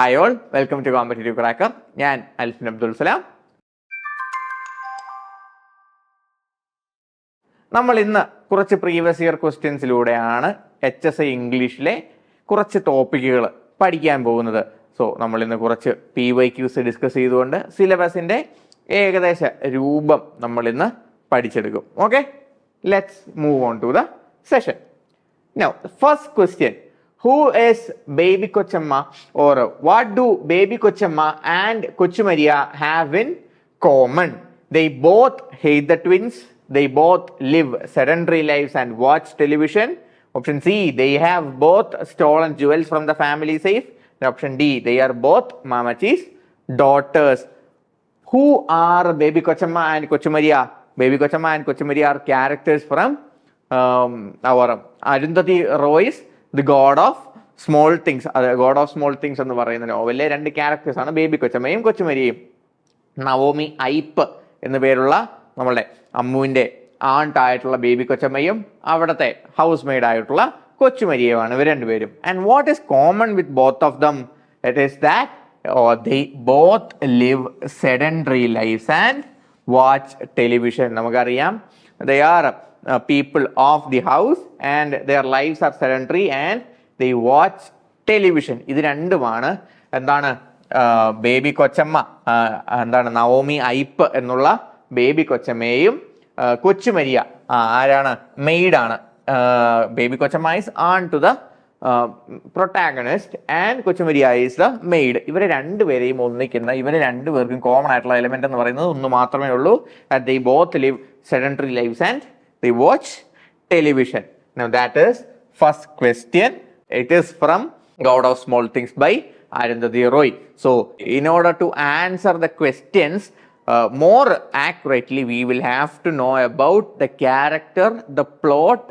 Hi all, welcome to competitive cracker. ഞാൻ അൽഫിൻ അബ്ദുൽ സലാം. നമ്മൾ ഇന്ന് കുറച്ച് പ്രീവിയസ് ഇയർ ക്വസ്റ്റ്യൻസിലൂടെയാണ് HSI ഇംഗ്ലീഷിലെ കുറച്ച് ടോപ്പിക്കുകൾ പഠിക്കാൻ പോകുന്നത്. സോ നമ്മൾ ഇന്ന് കുറച്ച് PYQs ഡിസ്കസ് ചെയ്തുകൊണ്ട് സിലബസിന്റെ ഏകദേശ രൂപം നമ്മൾ ഇന്ന് പഠിച്ചെടുക്കും. Okay, let's move on to the session. Now first question, who is baby Kochemma, or what do baby Kochemma and Kochu Maria have in common? They both hate the twins. They both live sedentary lives and watch television. Option C, they have both stolen jewels from the family safe. And option D, they are both Mamachi's daughters. Who are baby Kochemma and Kochu Maria? Baby Kochemma and Kochu Maria are characters from our Arundhati Roy's The God of Small Things. God of Small Things എന്ന് പറയുന്ന നോവലിലെ രണ്ട് characters ആണ് baby കൊച്ചമ്മയും കൊച്ചുമരിയയും. Naomi Ipe എന്ന പേരുള്ള നമ്മളുടെ അമ്മുവിന്റെ ആണ്ടായിട്ടുള്ള baby കൊച്ചമ്മയും അവിടുത്തെ house made ആയിട്ടുള്ള കൊച്ചുമരിയുമാണ് ഇവർ രണ്ടുപേരും. And what is common with both of them? It is that they both live sedentary lives and watch television. നമുക്കറിയാം, they are people of the house and their lives are sedentary and they watch television. ഇത് രണ്ടുമാണ് എന്താണ് baby കൊച്ചമ്മ, എന്താണ് Naomi Ipe എന്നുള്ള baby കൊച്ചമ്മയും കൊച്ചുമരിയ ആരാണ്? മെയ്ഡാണ്. Baby Kochamma is aunt to the protagonist and Kochu Maria is the maid. ഇവരെ രണ്ടുപേരെയും ഒന്നിക്കുന്ന, ഇവരെ രണ്ടുപേർക്കും കോമൺ ആയിട്ടുള്ള എലിമെന്റ് എന്ന് പറയുന്നത് ഒന്ന് മാത്രമേ ഉള്ളൂ. they both live sedentary lives and they watch television. Now that is first question. It is from God of Small Things by Arundhati Roy. So in order to answer the questions more accurately, we will have to know about the character, the plot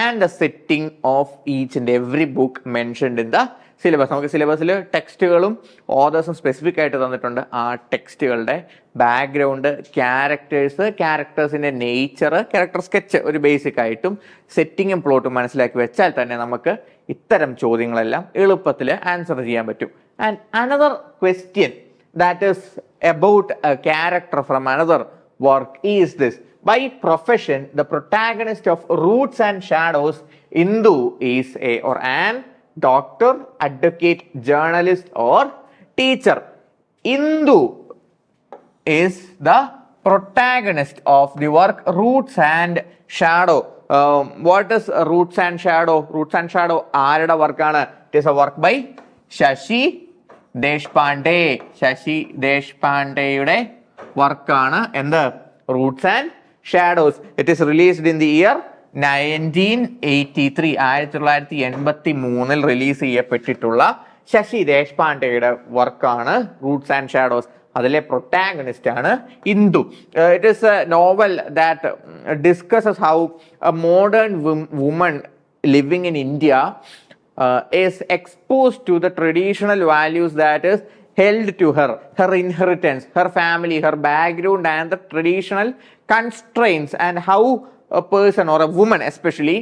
and the setting of each and every book mentioned in the syllabus. നമുക്ക് സിലബസിൽ ടെക്സ്റ്റുകളും ഓതേഴ്സും specific ആയിട്ട് തന്നിട്ടുണ്ട്. ആ ടെക്സ്റ്റുകളുടെ background, ക്യാരക്ടേഴ്സിന്റെ nature, character sketch ഒരു basic ആയിട്ടും സെറ്റിങ്ങും പ്ലോട്ടും മനസ്സിലാക്കി വെച്ചാൽ തന്നെ നമുക്ക് ഇത്തരം ചോദ്യങ്ങളെല്ലാം എളുപ്പത്തിൽ ആൻസർ ചെയ്യാൻ പറ്റും. And another question that is about a character from another work is this: by profession the protagonist of Roots and Shadows, Indu, is a or an doctor, advocate, journalist or teacher. Indu is the protagonist of the work Roots and Shadow. What is Roots and Shadow? Roots and Shadow ആരുടെ വർക്കാണ്? It is a work by Sasi Deshpande. Sasi ദേശ്പാണ്ഡെയുടെ വർക്കാണ് എന്ത്? Roots and shadows. It is released in the year 1983. 1983 റിലീസ് ചെയ്യപ്പെട്ടിട്ടുള്ള ശശി ദേശ്പാണ്ഡെയുടെ വർക്കാണ് roots and shadows. അതിലെ പ്രൊട്ടാഗണിസ്റ്റ് ആണ് Indu. It is a novel that discusses how a modern woman living in India is exposed to the traditional values that is held to her inheritance, her family, her background and the traditional constraints, and how a person or a woman especially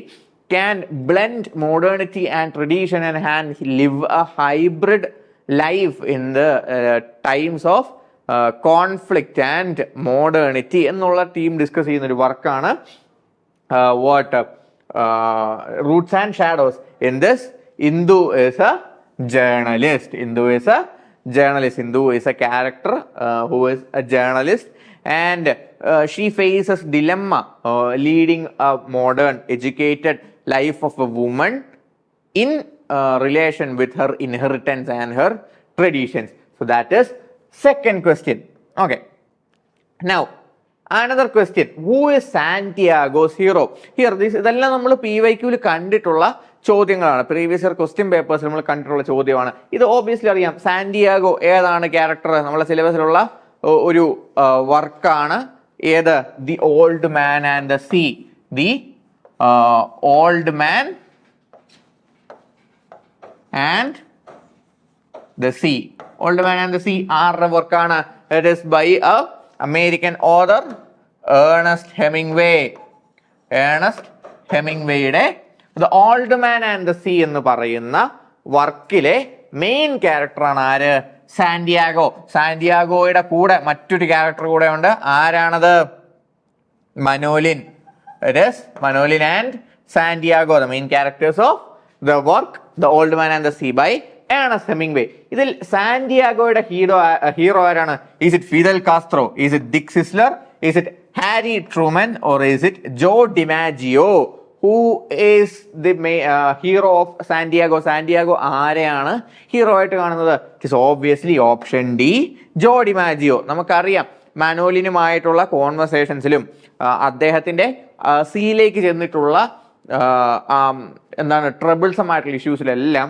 can blend modernity and tradition and live a hybrid life in the times of conflict and modernity എന്നുള്ള team discuss ചെയ്യുന്ന ഒരു വർക്കാണ് Roots and Shadows. In this, Indu is a journalist. Indu is a character who is a journalist, and she faces dilemma leading a modern educated life of a woman in relation with her inheritance and her traditions. So that is second question. Okay, now another question, who is Santiago's hero? Here ഇതെല്ലാം നമ്മൾ PYQൽ കണ്ടിട്ടുള്ള ചോദ്യങ്ങളാണ്. Previous year question papers നമ്മൾ കണ്ടിട്ടുള്ള ചോദ്യമാണ്. ഇത് obviously അറിയാം. Santiago ഏതാണ് ക്യാരക്ടർ? നമ്മളെ സിലബസിലുള്ള ഒരു വർക്കാണ്. ഏത്? The old man and the sea. The old man and the sea. Old man and the sea ആരുടെ വർക്കാണ്? It is by a American author Ernest Hemingway. Ernest ഹെമിംഗ്വേയുടെ the old man and the sea എന്ന് പറയുന്ന വർക്കിലെ main ക്യാരക്ടറാണ് ആര്? Santiago. സാന്റിയാഗോയുടെ കൂടെ മറ്റൊരു character കൂടെ ഉണ്ട്. ആരാണത്? മനോലിൻ. It is Manolin and Santiago, the main characters of the work The Old Man and the Sea by Ernest Hemingway. ഇതിൽ സാന്റിയാഗോയുടെ ഹീറോ ആരാണ്? Is it Fidel Castro? Is it Dick Sisler? Is it Harry Truman? Or is it Joe DiMaggio? Who is the hero of Santiago? Santiago ആരെയാണ് hero ആയിട്ട് കാണുന്നത്? It is obviously option D, Joe DiMaggio. നമുക്കറിയാം മനോലിനുമായിട്ടുള്ള കോൺവെർസേഷൻസിലും അദ്ദേഹത്തിന്റെ സീയിലേക്ക് ചെന്നിട്ടുള്ള എന്താണ് troublesome ആയിട്ടുള്ള ഇഷ്യൂസിലെല്ലാം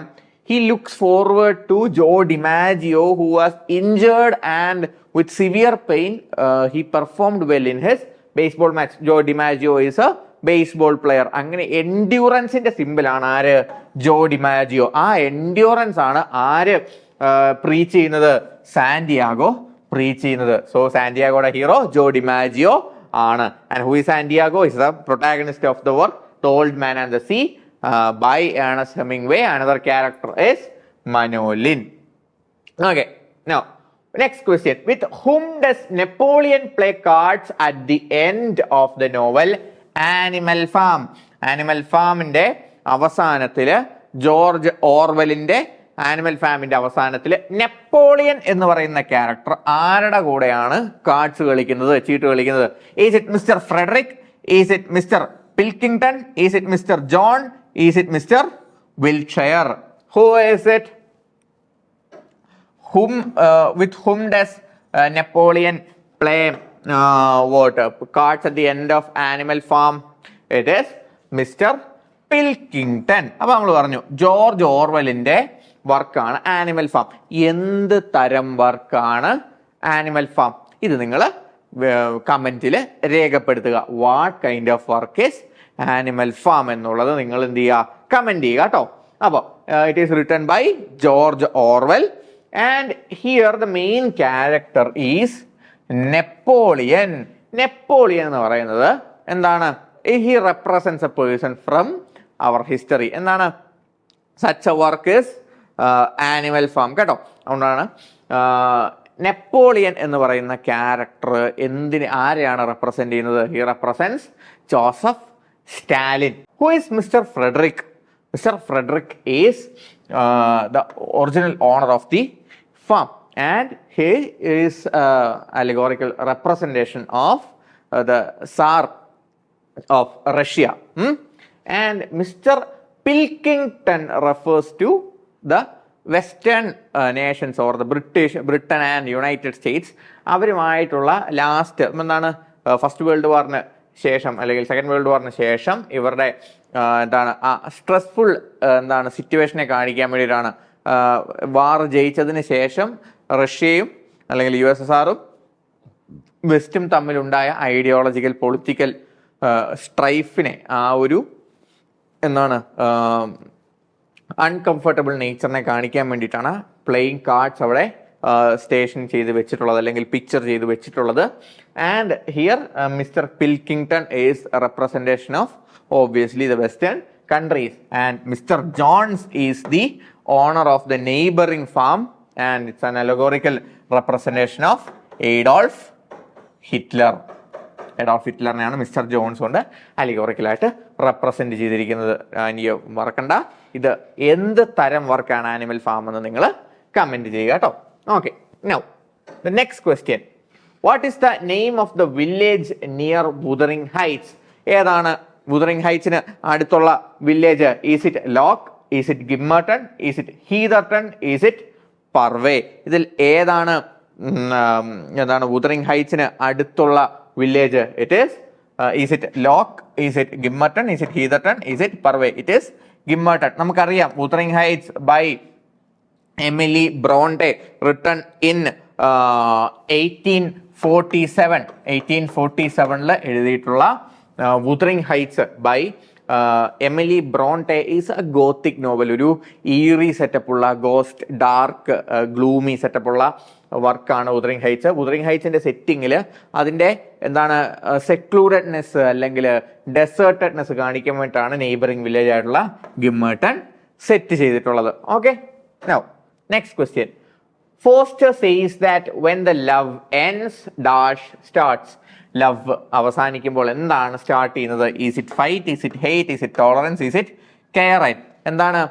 he looks forward to Joe DiMaggio, who was injured and with severe pain. He performed well in his baseball match. Joe DiMaggio is a baseball player. അങ്ങനെ എൻഡ്യൂറൻസിന്റെ simple ആണ് ആര്? ജോ ഡിമാജിയോ. ആ endurance ആണ് ആര് പ്രീച്ച് ചെയ്യുന്നത്? സാന്റിയാഗോ പ്രീച്ച് ചെയ്യുന്നത്. So സാന്റിയാഗോയുടെ hero ജോ ഡിമാജിയോ ആണ്. And who is Santiago? Is the protagonist of the work The Old Man and the Sea by Ernest Hemingway. Another character is Manolin. Okay, now next question. With whom does Napoleon play cards at the end of the novel Animal Farm? Animal Farmന്റെ അവസാനത്തില് George ഓർവെലിന്റെ animal ഫാമിന്റെ അവസാനത്തിൽ Napoleon എന്ന് പറയുന്ന character ആരുടെ കൂടെയാണ് cards കളിക്കുന്നത്, ചീട്ട് കളിക്കുന്നത്? Is it mister Frederick? Is it mister Pilkington? Is it mister John? Is it mister Wilshire? Who is it? With whom does Napoleon play cards at the end of Animal Farm? It is Mr. പിൽക്കിംഗ്ടൺ. അപ്പൊ നമ്മൾ പറഞ്ഞു George ഓർവെലിന്റെ വർക്കാണ് animal farm. എന്ത് തരം വർക്കാണ് animal farm? ഇത് നിങ്ങൾ കമന്റിൽ രേഖപ്പെടുത്തുക. What kind of work is animal farm എന്നുള്ളത് നിങ്ങൾ എന്ത് ചെയ്യുക? കമന്റ് ചെയ്യുക കേട്ടോ. അപ്പോൾ it is written by George Orwell and here the main character is Napoleon. Napoleon എന്ന് പറയുന്നത് എന്താണ്? He represents a person from our history. എന്താണ്? Such a work is animal farm കേട്ടോ. അതുകൊണ്ടാണ് നെപ്പോളിയൻ എന്ന് പറയുന്ന ക്യാരക്ടർ ആരെയാണ് റെപ്രസെന്റ് ചെയ്യുന്നത്? He represents Joseph Stalin. Who is mister Frederick? Mister Frederick is the original owner of the farm and he is allegorical representation of the Tsar of Russia. And Mr. Pilkington refers to the Western nations or the Britain and United States. അവരുമായിട്ടുള്ള last എന്താണ് first world വാറിന് ശേഷം അല്ലെങ്കിൽ second world വാറിന് ശേഷം ഇവരുടെ എന്താണ് stressful എന്താണ് സിറ്റുവേഷനെ കാണിക്കാൻ വേണ്ടിയിട്ടാണ് വാർ ജയിച്ചതിന് ശേഷം റഷ്യയും അല്ലെങ്കിൽ USSRും വെസ്റ്റും തമ്മിലുണ്ടായ ഐഡിയോളജിക്കൽ പൊളിറ്റിക്കൽ സ്ട്രൈഫിനെ ആ ഒരു എന്താണ് അൺകംഫർട്ടബിൾ നേച്ചറിനെ കാണിക്കാൻ വേണ്ടിയിട്ടാണ് പ്ലേയിങ് കാർഡ്സ് അവിടെ സ്റ്റേഷൻ ചെയ്ത് വെച്ചിട്ടുള്ളത് അല്ലെങ്കിൽ പിക്ചർ ചെയ്ത് വെച്ചിട്ടുള്ളത്. And here mister Pilkington is representation of obviously the Western countries and Mr. Johns is the owner of the neighboring farm and it's an allegorical representation of Adolf Hitler. Adolf Hitlerനെയാണ് mister Jones കൊണ്ട് അലിഗോറിക്കലായിട്ട് represent ചെയ്തിരിക്കുന്നത്. ഇനി മറക്കണ്ട, ഇത് എന്ത് തരം വർക്കാണ് ആനിമൽ ഫാം എന്ന് നിങ്ങൾ കമന്റ് ചെയ്യുക കേട്ടോ. Okay, now the next question. What is the name of the village near Wuthering Heights? ഏതാണ് വുതറിംഗ് ഹൈറ്റ്സിന് അടുത്തുള്ള village? Is it lock? Is it Gimmerton? Is it Heatherton? Is it Parvey? ഇതിൽ ഏതാണ് എന്താണ് വുതറിംഗ് ഹൈറ്റ്സിന് അടുത്തുള്ള village? It is it lock? Is it Gimmerton? Is it Heatherton? Is it Parvey? It is Gimmerton. നമുക്കറിയാം Wuthering Heights by Emily Bronte written in 1847. 1847 എഴുതിയിട്ടുള്ള വുതറിംഗ് Heights by Emily Bronte is a gothic novel. ഒരു eerie സെറ്റപ്പുള്ള ghost dark gloomy സെറ്റപ്പുള്ള വർക്കാണ് Wuthering heights. വുതറിംഗ് ഹൈറ്റ്സിന്റെ സെറ്റിങ്ങിൽ അതിന്റെ എന്താണ് സെക്ലൂഡഡ്നെസ് അല്ലെങ്കിൽ ഡെസേർട്ടഡ്നെസ് കാണിക്കാൻ വേണ്ടിയിട്ടാണ് നെയ്ബറിംഗ് വില്ലേജ് ആയിട്ടുള്ള ഗിമ്മർട്ടൺ സെറ്റ് ചെയ്തിട്ടുള്ളത്. Okay, now Next question. Foster says that when the love ends, dash starts. Love അവസാനിക്കുമ്പോൾ എന്താണ് സ്റ്റാർട്ട് ചെയ്യുന്നത്? Is it fight, is it hate, is it tolerance, is it care? എന്താണ്?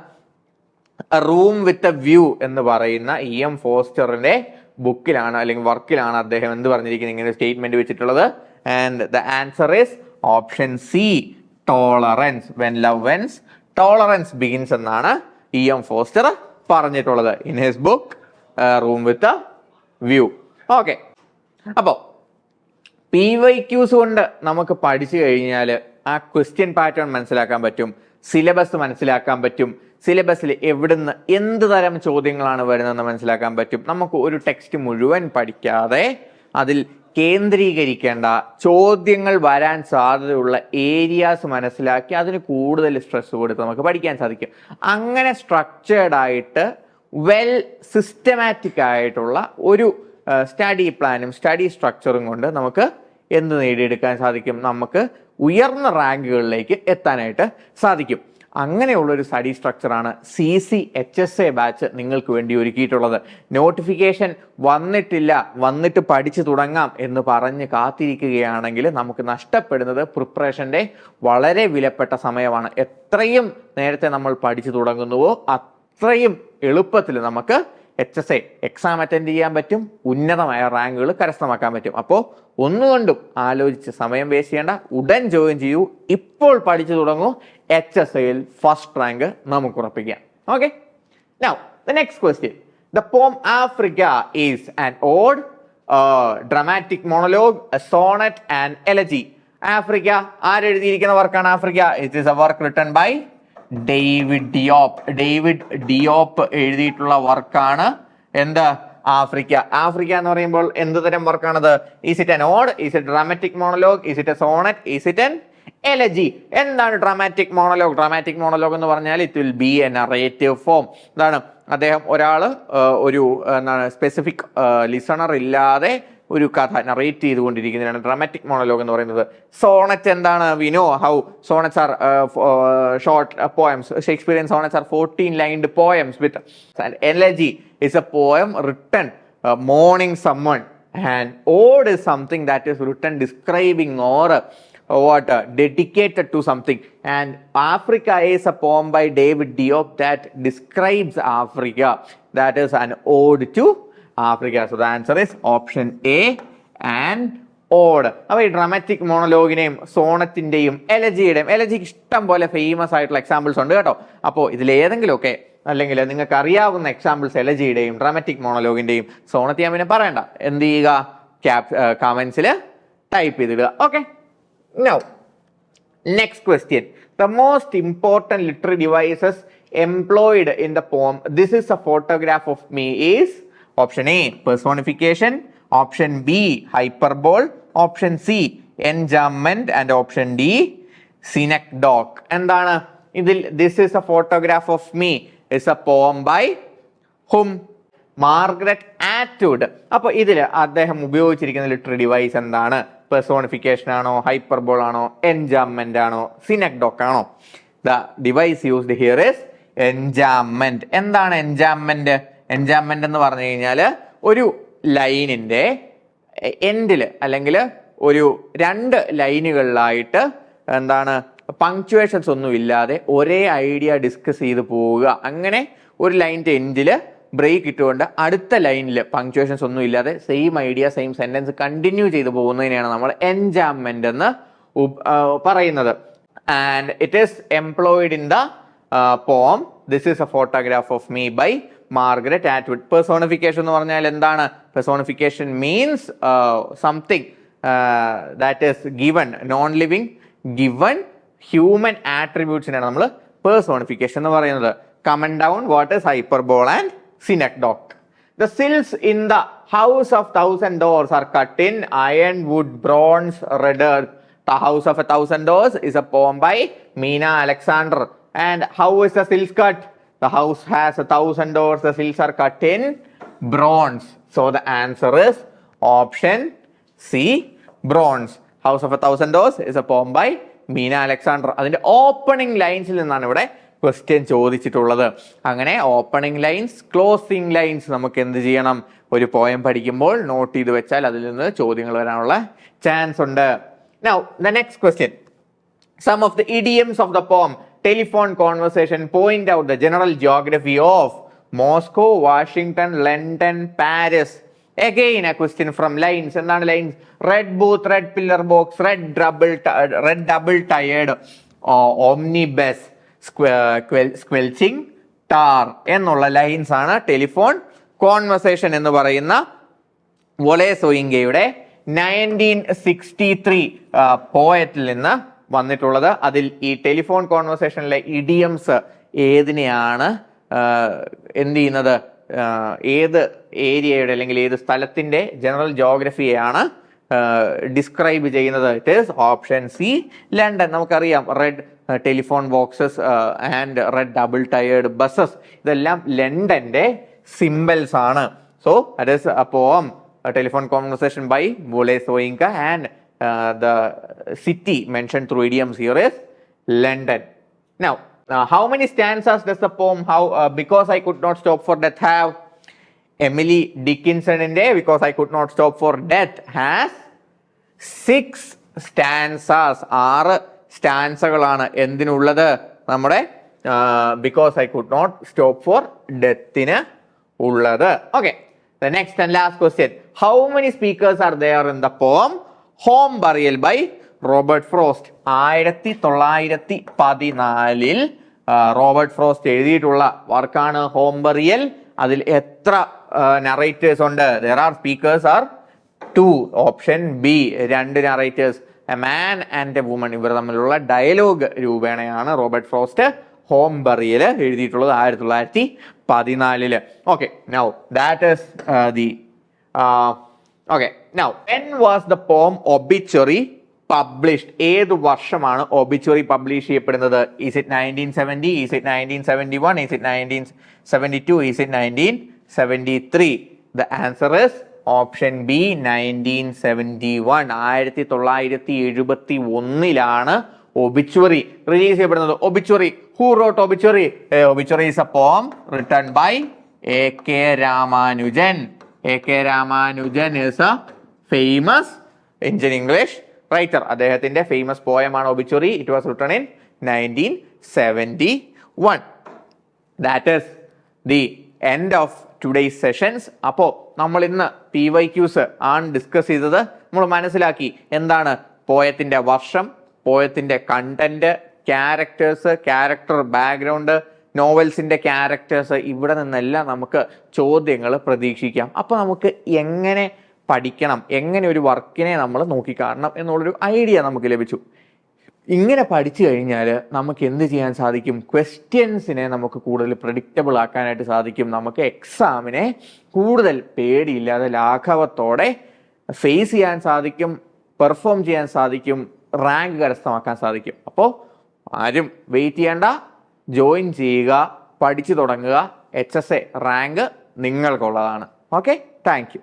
റൂം വിത്ത് എ വ്യൂ എന്ന് പറയുന്ന EM ഫോസ്റ്ററിന്റെ ബുക്കിലാണ് അല്ലെങ്കിൽ വർക്കിലാണ് അദ്ദേഹം എന്ത് പറഞ്ഞിരിക്കുന്നത്, ഇങ്ങനെ സ്റ്റേറ്റ്മെന്റ് വെച്ചിട്ടുള്ളത്. And the answer is option C, tolerance. When love ends tolerance begins എന്നാണ് EM ഫോസ്റ്റർ പറഞ്ഞിട്ടുള്ളത് in his book room with a view. Okay, അപ്പോൾ PYQs കൊണ്ട് നമുക്ക് പഠിച്ചു കഴിഞ്ഞാൽ ആ ക്വസ്റ്റ്യൻ പാറ്റേൺ മനസ്സിലാക്കാൻ പറ്റും, സിലബസ് മനസ്സിലാക്കാൻ പറ്റും, സിലബസിൽ എവിടുന്ന് എന്ത് തരം ചോദ്യങ്ങളാണ് വരുന്നതെന്ന് മനസ്സിലാക്കാൻ പറ്റും. നമുക്ക് ഒരു ടെക്സ്റ്റ് മുഴുവൻ പഠിക്കാതെ അതിൽ കേന്ദ്രീകരിക്കേണ്ട ചോദ്യങ്ങൾ വരാൻ സാധ്യതയുള്ള ഏരിയാസ് മനസ്സിലാക്കി അതിന് കൂടുതൽ സ്ട്രെസ് കൊടുത്ത് നമുക്ക് പഠിക്കാൻ സാധിക്കും. അങ്ങനെ സ്ട്രക്ചേർഡ് ആയിട്ട് വെൽ സിസ്റ്റമാറ്റിക് ആയിട്ടുള്ള ഒരു സ്റ്റഡി പ്ലാനും സ്റ്റഡി സ്ട്രക്ചറും കൊണ്ട് നമുക്ക് എന്ത് നേടിയെടുക്കാൻ സാധിക്കും? നമുക്ക് ഉയർന്ന റാങ്കുകളിലേക്ക് എത്താനായിട്ട് സാധിക്കും. അങ്ങനെയുള്ളൊരു സ്റ്റഡി സ്ട്രക്ചറാണ് CCHSA ബാച്ച് നിങ്ങൾക്ക് വേണ്ടി ഒരുക്കിയിട്ടുള്ളത്. നോട്ടിഫിക്കേഷൻ വന്നിട്ടില്ല, വന്നിട്ട് പഠിച്ചു തുടങ്ങാം എന്ന് പറഞ്ഞ് കാത്തിരിക്കുകയാണെങ്കിൽ നമുക്ക് നഷ്ടപ്പെടുന്നത് പ്രിപ്പറേഷൻ്റെ വളരെ വിലപ്പെട്ട സമയമാണ്. എത്രയും നേരത്തെ നമ്മൾ പഠിച്ചു തുടങ്ങുന്നുവോ അത്രയും എളുപ്പത്തിൽ നമുക്ക് HSA എക്സാം അറ്റൻഡ് ചെയ്യാൻ പറ്റും, ഉന്നതമായ റാങ്കുകൾ കരസ്ഥമാക്കാൻ പറ്റും. അപ്പോൾ ഒന്നുകൊണ്ടും ആലോചിച്ച് സമയം വേസ്റ്റ് ചെയ്യേണ്ട, ഉടൻ ജോയിൻ ചെയ്യൂ, ഇപ്പോൾ പഠിച്ചു തുടങ്ങൂ. HSAയിൽ ഫസ്റ്റ് റാങ്ക് നമുക്ക് ഉറപ്പിക്കാം. Okay, now the next question. The poem Africa is an ode, dramatic monologue, sonnet and elegy. Africa ആരെഴുതിയിരിക്കുന്ന വർക്കാണ് Africa? It is a work written by David Diop. David Diop എഴുതിയിട്ടുള്ള വർക്കാണ് എന്ത്? ആഫ്രിക്ക. ആഫ്രിക്ക എന്ന് പറയുമ്പോൾ എന്ത് തരം വർക്കാണത്? Is it an ode, is it dramatic monologue, is it a sonnet, is it an elegy? എന്താണ് ഡ്രാമാറ്റിക് മോണോലോഗ്? ഡ്രാമാറ്റിക് മോണോലോഗ് എന്ന് പറഞ്ഞാൽ it will B A narrative form. എന്താണ്? ഒരാള് ഒരു എന്താണ് സ്പെസിഫിക് ലിസണർ ഇല്ലാതെ ഒരു കഥ നറേറ്റ് ചെയ്തുകൊണ്ടിരിക്കുന്നതിനാണ് ഡ്രാമാറ്റിക് മോണോലോഗ് എന്ന് പറയുന്നത്. സോണറ്റ് എന്താണ്? We know how sonnets are short poems. Shakespearean sonnets are 14-lined poems with elegy is a poem written mourning someone, and ode is something that is written describing or dedicated to something. And Africa is a poem by David Diop that describes Africa. That is an ode to Africa. So the answer is option A and ode. അപ്പോൾ ഈ dramatic മോണോലോഗിനെയും സോണത്തിന്റെയും എലജിയുടെയും, എലജിക്ക് ഇഷ്ടം പോലെ famous ആയിട്ടുള്ള examples ഉണ്ട് കേട്ടോ. അപ്പോൾ ഇതിലേതെങ്കിലുമൊക്കെ അല്ലെങ്കിൽ നിങ്ങൾക്ക് അറിയാവുന്ന എക്സാമ്പിൾസ് എലജിയുടെയും ഡ്രാമാറ്റിക് മോണോലോഗിന്റെയും സോണത്ത് ഞാൻ പിന്നെ പറയണ്ട, എന്ത് ചെയ്യുക? കമന്റ്സിൽ ടൈപ്പ് ചെയ്തിടുക. Okay, now next question. The most important literary devices employed in the poem "This is a photograph of me" is option A, personification, option B, hyperbole, option C, enjambment, and option D, synecdoche. എന്താണ് ഇതിൽ? This is a photograph of me is a poem by whom? Margaret Atwood. അപ്പോൾ ഇതിൽ അദ്ദേഹം ഉപയോഗിച്ചിരിക്കുന്ന literary device എന്താണ്? Personification ആണോ, hyperbole ആണോ, enjambment ആണോ, സിനക്ഡോക്ക് ആണോ? The device used here is enjambment. എന്താണ് എൻജാംമെന്റ്? എൻജാംമെന്റ് എന്ന് പറഞ്ഞു കഴിഞ്ഞാൽ ഒരു ലൈനിന്റെ എൻഡിൽ അല്ലെങ്കിൽ ഒരു 2 ലൈനുകളിലായിട്ട് എന്താണ് പങ്ക്ച്വേഷൻസ് ഒന്നും ഇല്ലാതെ ഒരേ ഐഡിയ ഡിസ്കസ് ചെയ്ത് പോവുക. അങ്ങനെ ഒരു ലൈനിന്റെ എൻഡിൽ ബ്രേക്ക് ഇട്ടുകൊണ്ട് അടുത്ത ലൈനിൽ പങ്ക്ച്വേഷൻസ് ഒന്നും ഇല്ലാതെ same idea same sentence continue ചെയ്ത് പോകുന്നതിനെയാണ് നമ്മൾ എൻജാംമെന്റ് എന്ന് പറയുന്നത്. And it is employed in the poem "This is a photograph of me" by Margaret Atwood. Personification എന്ന് പറഞ്ഞാൽ എന്താണ്? Personification means something that is given, non living given human ആട്രിബ്യൂട്ട്സിനാണ് നമ്മൾ പെർസോണിഫിക്കേഷൻ എന്ന് പറയുന്നത്. Comment down, what is hyperbole and synecdoche. The sills in the house of 1,000 doors are cut in iron, wood, bronze, red earth. The House of 1,000 Doors is a poem by Meena Alexander. And how is the sills cut? The house has 1,000 doors. The sills are cut in bronze. So the answer is option C, bronze. House of 1,000 Doors is a poem by Meena Alexander. അതിന്റെ opening ലൈൻസിൽ നിന്നാണ് ഇവിടെ question ചോദിച്ചിട്ടുള്ളത്. അങ്ങനെ opening lines, closing lines നമുക്ക് എന്ത് ചെയ്യണം, ഒരു poem പഠിക്കുമ്പോൾ നോട്ട് ചെയ്ത് വെച്ചാൽ അതിൽ നിന്ന് ചോദ്യങ്ങൾ വരാനുള്ള ചാൻസ് ഉണ്ട്. Now the next question. Some of the idioms of the poem Telephone Conversation point out the general geography of Moscow, Washington, London, Paris. Again a question from lines. എന്താണ് lines? Red booth, red pillar box, red double tired, omnibus, squelching tar എന്നുള്ള lines ആണ് telephone conversation എന്ന് പറയുന്ന വോളെ സോയിങ്കയുടെ 1963 പോയറ്റിൽ നിന്ന് വന്നിട്ടുള്ളത്. അതിൽ ഈ telephone കോൺവെർസേഷനിലെ idioms ഏതിനെയാണ് എന്ത് ചെയ്യുന്നത്, ഏത് ഏരിയയുടെ അല്ലെങ്കിൽ ഏത് സ്ഥലത്തിന്റെ ജനറൽ ജോഗ്രഫിയെയാണ് ഡിസ്ക്രൈബ് ചെയ്യുന്നത്? It is option C, London. നമുക്കറിയാം red telephone boxes and red double tiered buses ഇതെല്ലാം ലണ്ടന്റെ സിംബൽസ് ആണ്. So that is a poem, a telephone conversation by Wole Soyinka, and the city mentioned through idioms here is London. Now, how many stanzas does the poem Because I Could Not Stop for Death have? Emily Dickinson in there, Because I Could Not Stop for Death has 6 stanzas. 6 സ്റ്റാൻസകളാണ് എന്തിനുള്ളത്? നമ്മുടെ Because I Could Not Stop for Deathന് ഉള്ളത്. Okay. The next and last question. How many speakers are there in the poem Home Burial by Robert Frost? 1914 Robert frost എഴുതിയിട്ടുള്ള വർക്കാണ് home burial. അതിൽ എത്ര narrators ഉണ്ട്? There are speakers are 2. Option B, 2 narrators, a man and a woman. ഇവർ തമ്മിലുള്ള dialogue രൂപേണയാണ് Robert Frost home burial എഴുതിയിട്ടുള്ളത് 1914. Okay, now that is okay, now when was the poem Obituary published? ഏത് വർഷമാണ് obituary publish ചെയ്യപ്പെടുന്നത്? Is it 1970? Is it 1971? Is it 1972? Is it 1973? The answer is option B, 1971. 1971 obituary release ചെയ്യപ്പെടുന്നത്. Obituary, who wrote obituary? Obituary is a poem written by A.K. Ramanujan. A.K. Ramanujan is a famous Indian English writer. അദ്ദേഹത്തിന്റെ famous പോയമാണ് obituary. It was written in 1971. That is the end of today's sessions. അപ്പോൾ നമ്മൾ ഇന്ന് PYQs ആണ് discuss ചെയ്തത്. നമ്മൾ മനസ്സിലാക്കി എന്താണ് പോയത്തിന്റെ വർഷം, പോയത്തിന്റെ കണ്ടന്റ്, ക്യാരക്ടേഴ്സ്, ക്യാരക്ടർ ബാക്ക്ഗ്രൗണ്ട്, നോവൽസിന്റെ ക്യാരക്ടേഴ്സ്. ഇവിടെ നിന്നെല്ലാം നമുക്ക് ചോദ്യങ്ങൾ പ്രതീക്ഷിക്കാം. അപ്പോൾ നമുക്ക് എങ്ങനെ പഠിക്കണം, എങ്ങനെ ഒരു വർക്കിനെ നമ്മൾ നോക്കിക്കാണണം എന്നുള്ളൊരു ഐഡിയ നമുക്ക് ലഭിച്ചു. ഇങ്ങനെ പഠിച്ചു കഴിഞ്ഞാൽ നമുക്ക് എന്ത് ചെയ്യാൻ സാധിക്കും? ക്വസ്റ്റ്യൻസിനെ നമുക്ക് കൂടുതൽ പ്രെഡിക്റ്റബിൾ ആക്കാനായിട്ട് സാധിക്കും. നമുക്ക് എക്സാമിനെ കൂടുതൽ പേടിയില്ലാതെ ലാഘവത്തോടെ ഫേസ് ചെയ്യാൻ സാധിക്കും, പെർഫോം ചെയ്യാൻ സാധിക്കും, റാങ്ക് കരസ്ഥമാക്കാൻ സാധിക്കും. അപ്പോൾ ആരും വെയിറ്റ് ചെയ്യേണ്ട, ജോയിൻ ചെയ്യുക, പഠിച്ചു തുടങ്ങുക. HSA റാങ്ക് നിങ്ങൾക്കുള്ളതാണ്. Okay, thank U.